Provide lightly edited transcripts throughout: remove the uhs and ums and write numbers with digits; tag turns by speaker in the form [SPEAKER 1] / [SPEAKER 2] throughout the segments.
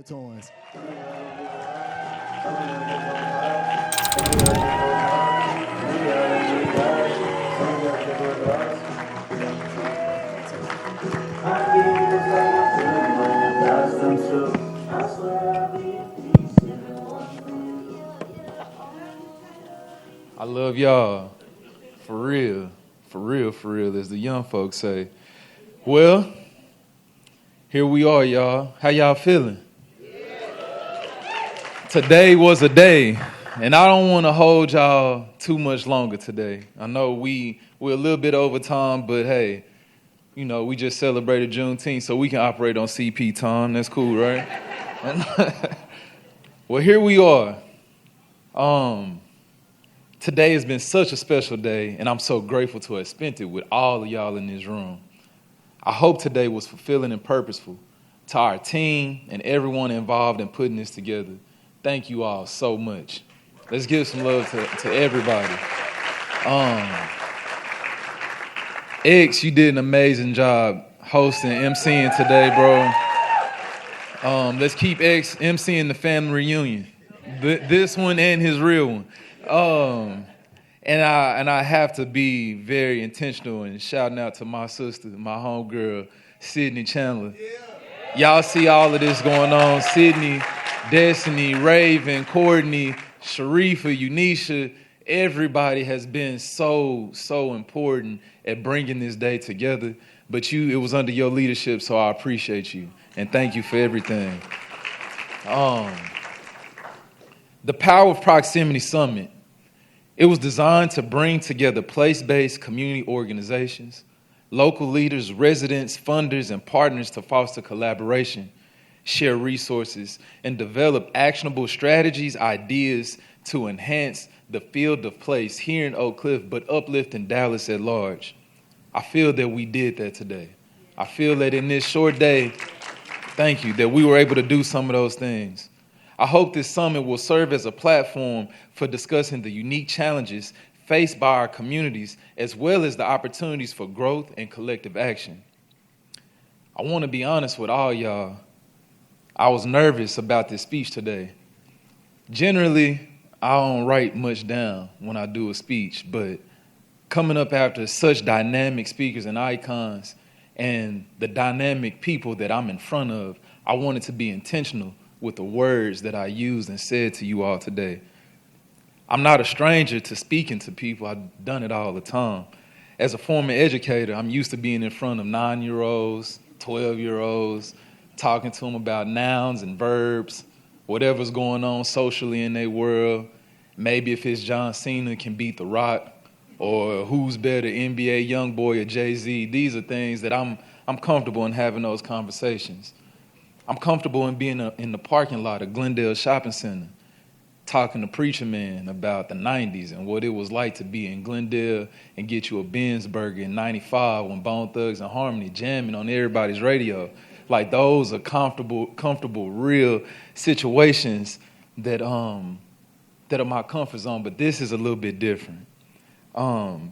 [SPEAKER 1] Toynes.
[SPEAKER 2] I love y'all. For real. For real, for real, as the young folks say. Well, here we are, y'all. How y'all feeling? Today was a day, and I don't want to hold y'all too much longer today. I know we're a little bit over time, but hey, we just celebrated Juneteenth, so we can operate on CP time. That's cool, right? Well, here we are. Today has been such a special day, and I'm so grateful to have spent it with all of y'all in this room. I hope today was fulfilling and purposeful to our team and everyone involved in putting this together. Thank you all so much. Let's give some love to everybody. X, you did an amazing job hosting, MCing today, bro. Let's keep X MCing the family reunion. This one and his real one. And I have to be very intentional and shouting out to my sister, my homegirl, Sydney Chandler. Y'all see all of this going on. Sydney, Destiny, Raven, Courtney, Sharifa, Unisha, everybody has been so important at bringing this day together. But it was under your leadership, so I appreciate you. And thank you for everything. The Power of Proximity Summit. It was designed to bring together place-based community organizations, local leaders, residents, funders, and partners to foster collaboration, share resources, and develop actionable strategies, ideas to enhance the field of place here in Oak Cliff, but uplifting Dallas at large. I feel that we did that today. I feel that in this short day, thank you, that we were able to do some of those things. I hope this summit will serve as a platform for discussing the unique challenges faced by our communities, as well as the opportunities for growth and collective action. I want to be honest with all y'all. I was nervous about this speech today. Generally, I don't write much down when I do a speech, but coming up after such dynamic speakers and icons and the dynamic people that I'm in front of, I wanted to be intentional with the words that I used and said to you all today. I'm not a stranger to speaking to people. I've done it all the time. As a former educator, I'm used to being in front of 9-year-olds, 12-year-olds, talking to them about nouns and verbs, whatever's going on socially in their world. Maybe if it's John Cena can beat The Rock, or who's better, NBA Youngboy or Jay-Z. These are things that I'm comfortable in having those conversations. I'm comfortable in being in the parking lot of Glendale Shopping Center, talking to Preacher Man about the 90s and what it was like to be in Glendale and get you a Ben's burger in 95 when Bone Thugs and Harmony jamming on everybody's radio. Like, those are comfortable, real situations that are my comfort zone, but this is a little bit different. To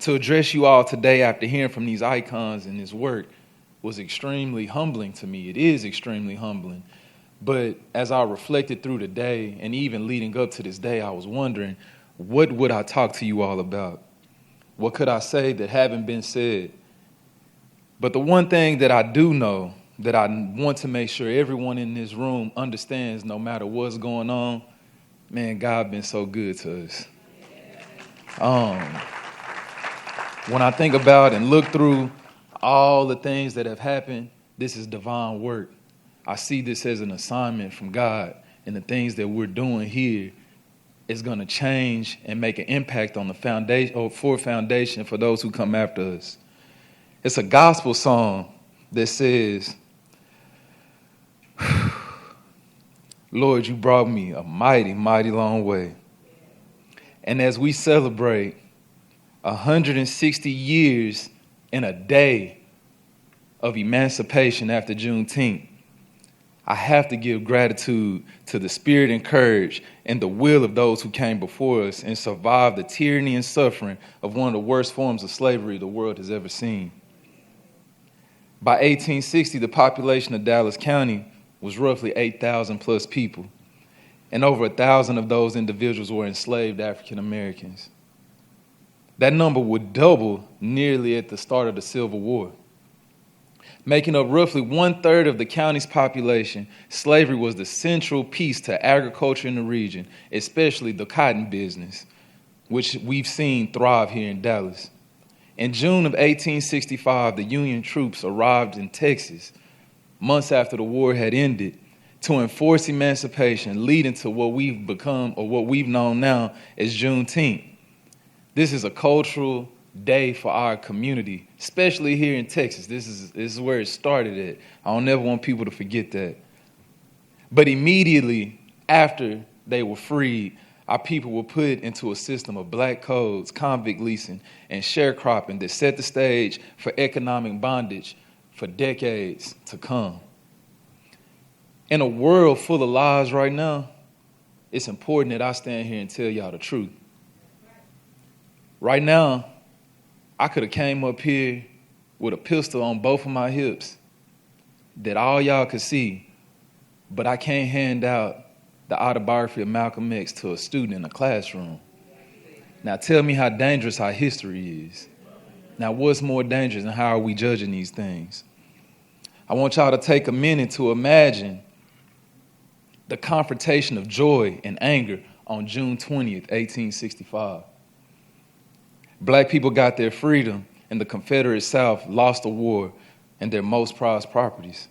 [SPEAKER 2] address you all today after hearing from these icons and this work was extremely humbling to me. It is extremely humbling. But as I reflected through the day and even leading up to this day, I was wondering, what would I talk to you all about? What could I say that haven't been said? But the one thing that I do know, that I want to make sure everyone in this room understands, no matter what's going on, man, God been so good to us. When I think about and look through all the things that have happened, this is divine work. I see this as an assignment from God, and the things that we're doing here is going to change and make an impact on the foundation, or for foundation for those who come after us. It's a gospel song that says, Lord, you brought me a mighty, mighty long way. And as we celebrate 160 years in a day of emancipation after Juneteenth, I have to give gratitude to the spirit and courage and the will of those who came before us and survived the tyranny and suffering of one of the worst forms of slavery the world has ever seen. By 1860, the population of Dallas County was roughly 8,000 plus people, and over 1,000 of those individuals were enslaved African Americans. That number would double nearly at the start of the Civil War. Making up roughly 1/3 of the county's population, slavery was the central piece to agriculture in the region, especially the cotton business, which we've seen thrive here in Dallas. In June of 1865, the Union troops arrived in Texas, months after the war had ended, to enforce emancipation, leading to what we've become, or what we've known now as Juneteenth. This is a cultural day for our community, especially here in Texas. This is where it started at. I don't ever want people to forget that. But immediately after they were freed, our people were put into a system of black codes, convict leasing, and sharecropping that set the stage for economic bondage for decades to come. In a world full of lies right now, it's important that I stand here and tell y'all the truth. Right now, I could have came up here with a pistol on both of my hips that all y'all could see, but I can't hand out the autobiography of Malcolm X to a student in a classroom. Now tell me how dangerous our history is. Now what's more dangerous and how are we judging these things? I want y'all to take a minute to imagine the confrontation of joy and anger on June 20th, 1865. Black people got their freedom, and the Confederate South lost the war and their most prized properties.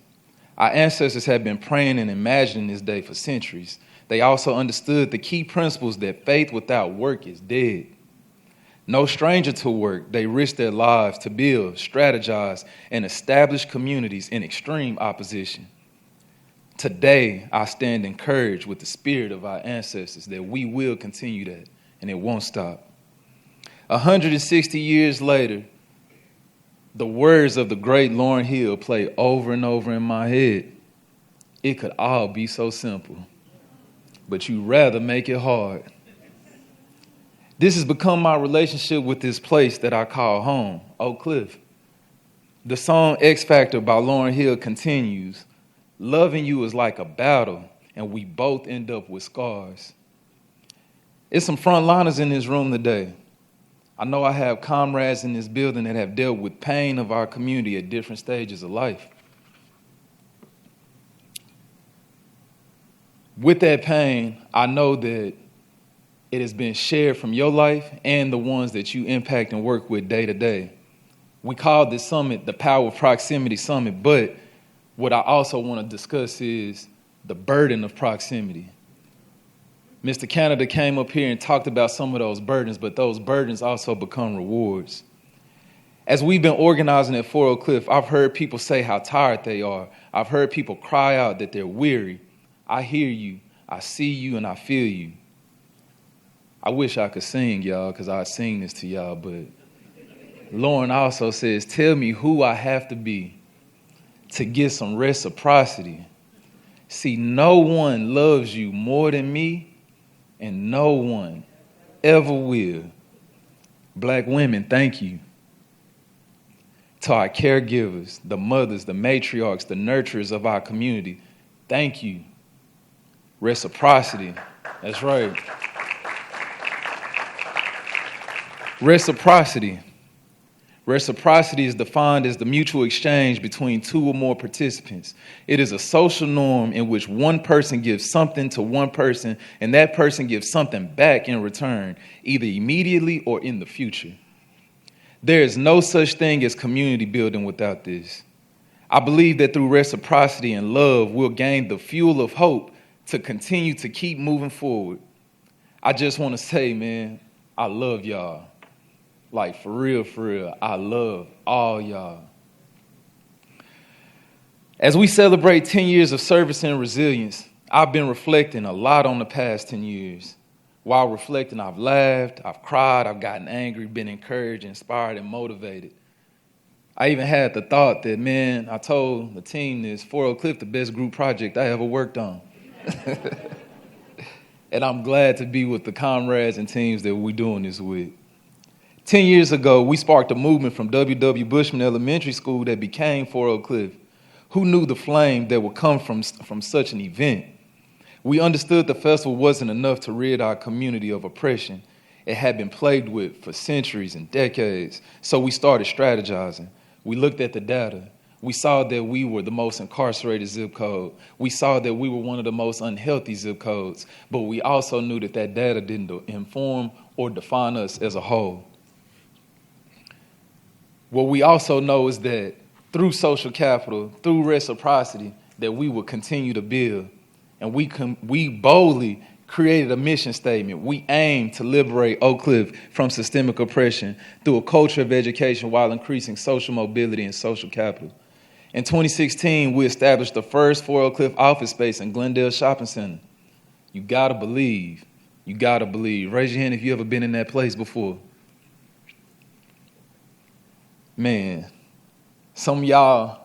[SPEAKER 2] Our ancestors had been praying and imagining this day for centuries. They also understood the key principles that faith without work is dead. No stranger to work, they risked their lives to build, strategize, and establish communities in extreme opposition. Today, I stand encouraged with the spirit of our ancestors that we will continue that, and it won't stop. 160 years later, the words of the great Lauryn Hill play over and over in my head. It could all be so simple, but you rather make it hard. This has become my relationship with this place that I call home, Oak Cliff. The song X Factor by Lauryn Hill continues, loving you is like a battle, and we both end up with scars. It's some frontliners in this room today. I know I have comrades in this building that have dealt with pain of our community at different stages of life. With that pain, I know that it has been shared from your life and the ones that you impact and work with day to day. We call this summit the Power of Proximity Summit, but what I also want to discuss is the burden of proximity. Mr. Canada came up here and talked about some of those burdens, but those burdens also become rewards. As we've been organizing at Fort Oak Cliff, I've heard people say how tired they are. I've heard people cry out that they're weary. I hear you, I see you, and I feel you. I wish I could sing, y'all, because I sing this to y'all, but Lauren also says, tell me who I have to be to get some reciprocity. See, no one loves you more than me, and no one ever will. Black women, thank you. To our caregivers, the mothers, the matriarchs, the nurturers of our community, thank you. Reciprocity, that's right. Reciprocity. Reciprocity is defined as the mutual exchange between two or more participants. It is a social norm in which one person gives something to one person and that person gives something back in return, either immediately or in the future. There is no such thing as community building without this. I believe that through reciprocity and love, we'll gain the fuel of hope to continue to keep moving forward. I just want to say, man, I love y'all. Like, for real, I love all y'all. As we celebrate 10 years of service and resilience, I've been reflecting a lot on the past 10 years. While reflecting, I've laughed, I've cried, I've gotten angry, been encouraged, inspired, and motivated. I even had the thought that, man, I told the team this, Fort Oak Cliff, the best group project I ever worked on. And I'm glad to be with the comrades and teams that we're doing this with. 10 years ago, we sparked a movement from W.W. Bushman Elementary School that became Fort Oak Cliff. Who knew the flame that would come from such an event? We understood the festival wasn't enough to rid our community of oppression. It had been plagued with for centuries and decades. So we started strategizing. We looked at the data. We saw that we were the most incarcerated zip code. We saw that we were one of the most unhealthy zip codes. But we also knew that that data didn't inform or define us as a whole. What we also know is that through social capital, through reciprocity, that we will continue to build. And we boldly created a mission statement. We aim to liberate Oak Cliff from systemic oppression through a culture of education while increasing social mobility and social capital. In 2016, we established the first 4 Oak Cliff office space in Glendale Shopping Center. You gotta believe. You gotta believe. Raise your hand if you ever been in that place before. Man, some of y'all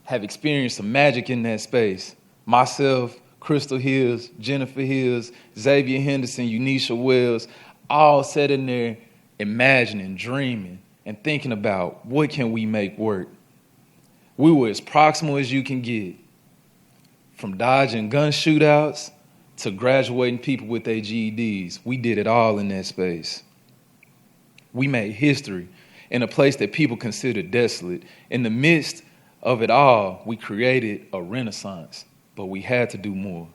[SPEAKER 2] have experienced some magic in that space. Myself, Crystal Hills, Jennifer Hills, Xavier Henderson, Unisha Wells, all sat in there imagining, dreaming, and thinking about what can we make work. We were as proximal as you can get, from dodging gun shootouts to graduating people with their GEDs. We did it all in that space. We made history in a place that people considered desolate. In the midst of it all, we created a renaissance, but we had to do more.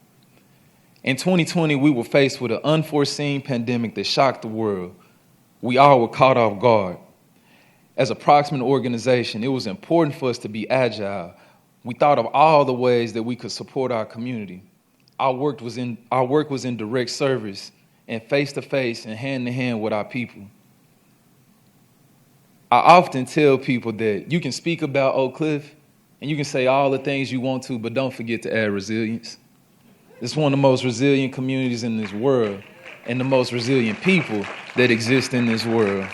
[SPEAKER 2] In 2020, we were faced with an unforeseen pandemic that shocked the world. We all were caught off guard. As a proximate organization, it was important for us to be agile. We thought of all the ways that we could support our community. Our work was in direct service and face-to-face and hand-to-hand with our people. I often tell people that you can speak about Oak Cliff and you can say all the things you want to, but don't forget to add resilience. It's one of the most resilient communities in this world and the most resilient people that exist in this world.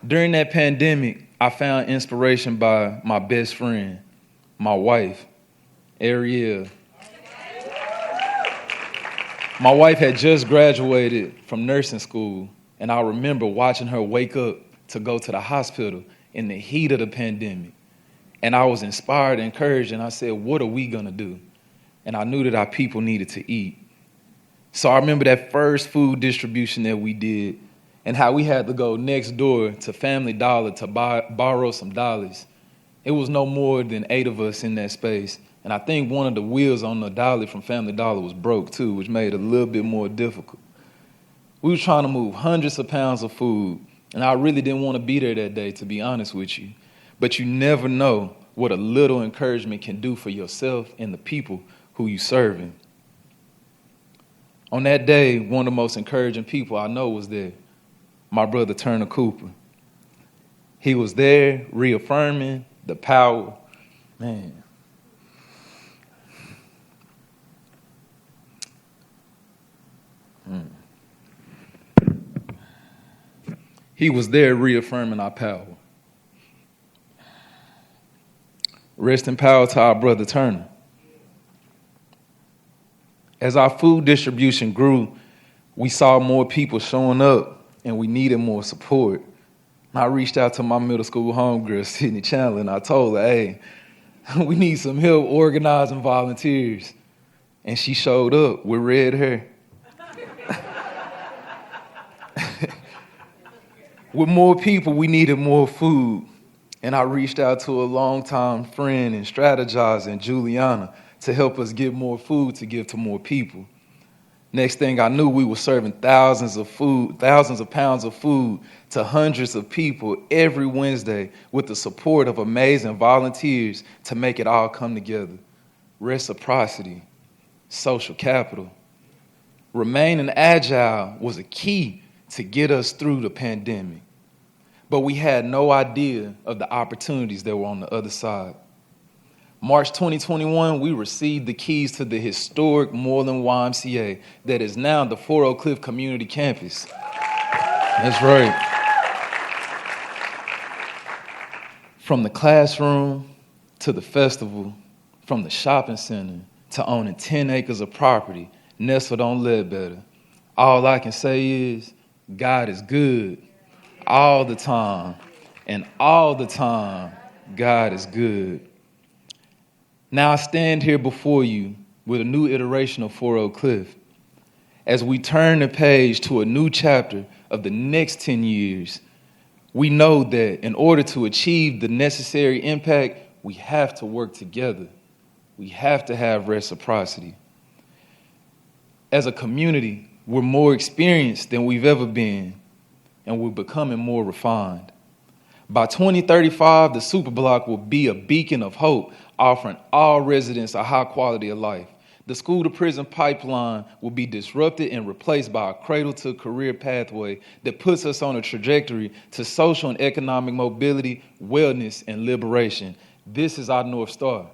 [SPEAKER 2] During that pandemic, I found inspiration by my best friend, my wife, Ariel. My wife had just graduated from nursing school, and I remember watching her wake up to go to the hospital in the heat of the pandemic. And I was inspired and encouraged, and I said, what are we going to do? And I knew that our people needed to eat. So I remember that first food distribution that we did and how we had to go next door to Family Dollar to borrow some dollars. It was no more than 8 of us in that space. And I think one of the wheels on the dolly from Family Dollar was broke too, which made it a little bit more difficult. We were trying to move hundreds of pounds of food, and I really didn't want to be there that day, to be honest with you. But you never know what a little encouragement can do for yourself and the people who you serving. On that day, one of the most encouraging people I know was there, my brother Turner Cooper. He was there reaffirming the power. Man. He was there reaffirming our power. Rest in power to our brother Turner. As our food distribution grew, we saw more people showing up and we needed more support. I reached out to my middle school homegirl, Sydney Chandler, and I told her, hey, we need some help organizing volunteers. And she showed up with red hair. With more people, we needed more food. And I reached out to a longtime friend and strategizer, Juliana, to help us get more food to give to more people. Next thing I knew, we were serving thousands of pounds of food to hundreds of people every Wednesday with the support of amazing volunteers to make it all come together. Reciprocity, social capital. Remaining agile was a key to get us through the pandemic. But we had no idea of the opportunities that were on the other side. March 2021, we received the keys to the historic Moreland YMCA that is now the 4 Oak Cliff Community Campus. That's right. From the classroom to the festival, from the shopping center to owning 10 acres of property nestled on Ledbetter, all I can say is God is good all the time, and all the time God is good. Now I stand here before you with a new iteration of 4 Oak Cliff. As we turn the page to a new chapter of the next 10 years, we know that in order to achieve the necessary impact, we have to work together. We have to have reciprocity. As a community, we're more experienced than we've ever been, and we're becoming more refined. By 2035, the Superblock will be a beacon of hope, offering all residents a high quality of life. The school-to-prison pipeline will be disrupted and replaced by a cradle-to-career pathway that puts us on a trajectory to social and economic mobility, wellness, and liberation. This is our North Star.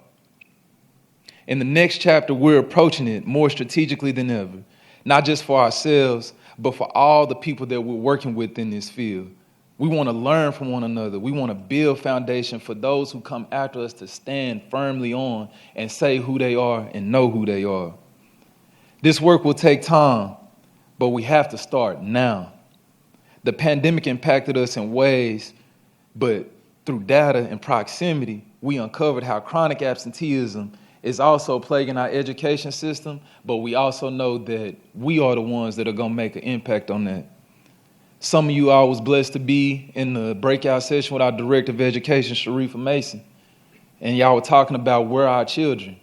[SPEAKER 2] In the next chapter, we're approaching it more strategically than ever, not just for ourselves, but for all the people that we're working with in this field. We want to learn from one another. We want to build foundation for those who come after us to stand firmly on and say who they are and know who they are. This work will take time, but we have to start now. The pandemic impacted us in ways, but through data and proximity, we uncovered how chronic absenteeism is also plaguing our education system, but we also know that we are the ones that are going to make an impact on that. Some of you all was blessed to be in the breakout session with our Director of Education, Sharifa Mason. And y'all were talking about where are our children.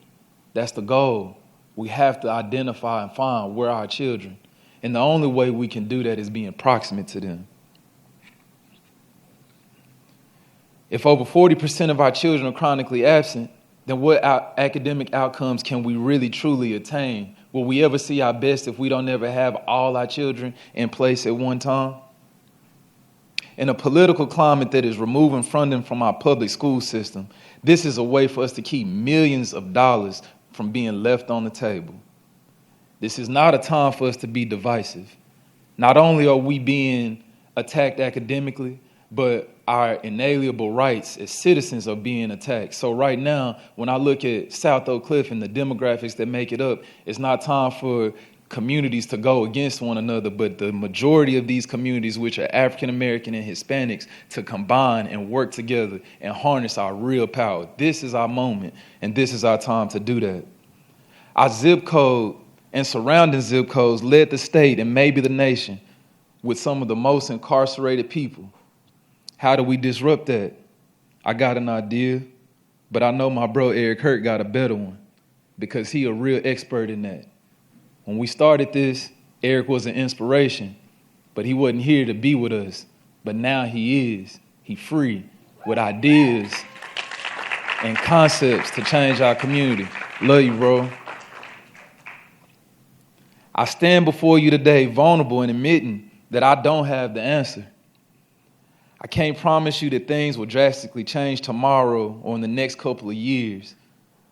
[SPEAKER 2] That's the goal. We have to identify and find where are our children. And the only way we can do that is being proximate to them. If over 40% of our children are chronically absent, then what academic outcomes can we really truly attain? Will we ever see our best if we don't ever have all our children in place at one time? In a political climate that is removing funding from our public school system, this is a way for us to keep millions of dollars from being left on the table. This is not a time for us to be divisive. Not only are we being attacked academically, but our inalienable rights as citizens are being attacked. So right now, when I look at South Oak Cliff and the demographics that make it up, it's not time for communities to go against one another, but the majority of these communities, which are African American and Hispanics, to combine and work together and harness our real power. This is our moment, and this is our time to do that. Our zip code and surrounding zip codes led the state and maybe the nation with some of the most incarcerated people. How do we disrupt that? I got an idea, but I know my bro Eric Hurt got a better one because he a real expert in that. When we started this, Eric was an inspiration, but he wasn't here to be with us. But now he is. He free with ideas and concepts to change our community. Love you, bro. I stand before you today vulnerable and admitting that I don't have the answer. I can't promise you that things will drastically change tomorrow or in the next couple of years,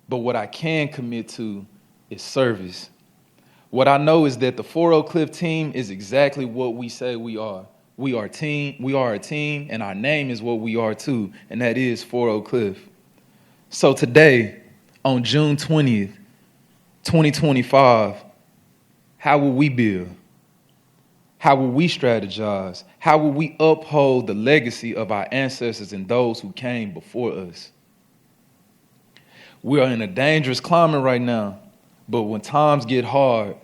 [SPEAKER 2] but what I can commit to is service. What I know is that the 4 Oak Cliff team is exactly what we say we are. We are a team, and our name is what we are too, and that is 4 Oak Cliff. So today, on June 20th, 2025, how will we build? How will we strategize? How will we uphold the legacy of our ancestors and those who came before us? We are in a dangerous climate right now, but when times get hard,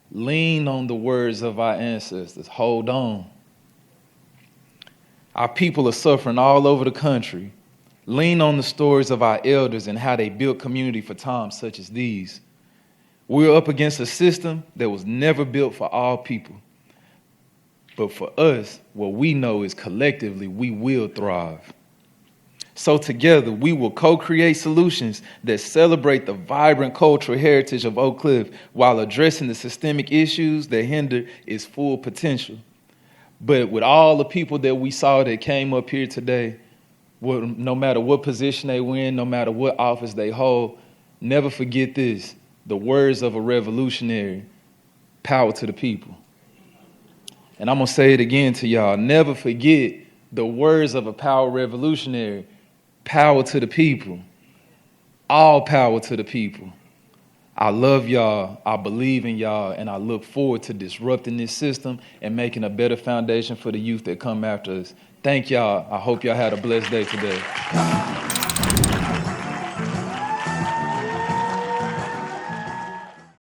[SPEAKER 2] lean on the words of our ancestors. Hold on. Our people are suffering all over the country. Lean on the stories of our elders and how they built community for times such as these. We're up against a system that was never built for all people. But for us, what we know is collectively we will thrive. So together, we will co-create solutions that celebrate the vibrant cultural heritage of Oak Cliff while addressing the systemic issues that hinder its full potential. But with all the people that we saw that came up here today, no matter what position they were in, no matter what office they hold, never forget this, the words of a revolutionary, power to the people. And I'm going to say it again to y'all, never forget the words of a power revolutionary, power to the people, all power to the people. I love y'all, I believe in y'all, and I look forward to disrupting this system and making a better foundation for the youth that come after us. Thank y'all. I hope y'all had a blessed day today.